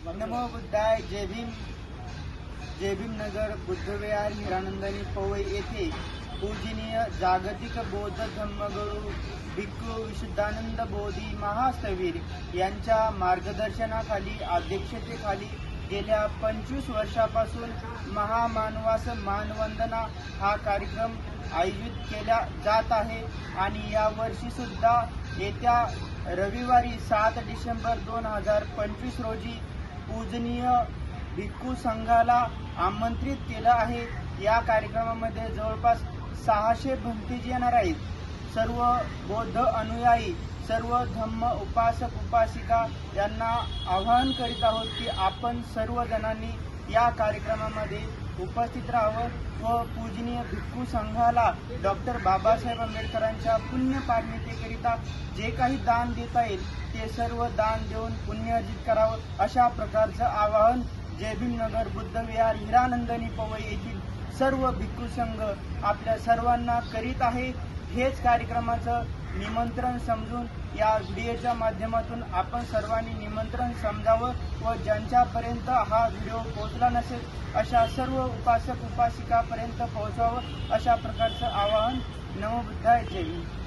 नमो बुद्धाय. जय भीम. जय भीम नगर बुद्धविहार हिरानंदानी पवई येथे पूजनीय जागतिक बौद्ध धम्मगुरू भिक्खू विशुद्धानंद बोधी महास्थवीर यांच्या मार्गदर्शनाखाली अध्यक्षतेखाली गेल्या 25 वर्षापासून महामानवास मानवंदना हा कार्यक्रम आयोजित केला जात आहे आणि या वर्षी सुद्धा येत्या रविवारी 7 डिसेंबर 2025 रोजी पूजनीय भिक्खू संघाला आमंत्रित केलं आहे. या कार्यक्रमामध्ये जवळपास 600 भंतेजी येणार आहेत. सर्व बौद्ध अनुयायी, सर्व धम्म उपासक उपासिका यांना आवाहन करीत आहोत की आपण सर्वजणांनी या कार्यक्रमामध्ये उपस्थित राहावं व पूजनीय भिक्खू संघाला डॉक्टर बाबासाहेब आंबेडकरांच्या पुण्यपाठणीकरिता जे काही दान देता येईल ते सर्व दान देऊन पुण्य अर्जित करावं, अशा प्रकारचं आवाहन जय भीम नगर बुद्धविहार हिरानंदानी पवई येथील सर्व भिक्खू संघ आपल्या सर्वांना करीत आहे. हेच कार्यक्रमाचं निमंत्रण समजून या व्हिडिओच्या माध्यमातून आपण सर्वांनी निमंत्रण समजावं व ज्यांच्यापर्यंत हा व्हिडिओ पोहोचला नसेल अशा सर्व उपासक उपासिकापर्यंत पोहोचवावं, अशा प्रकारचं आवाहन. नमो बुद्धाय. जय हिंद.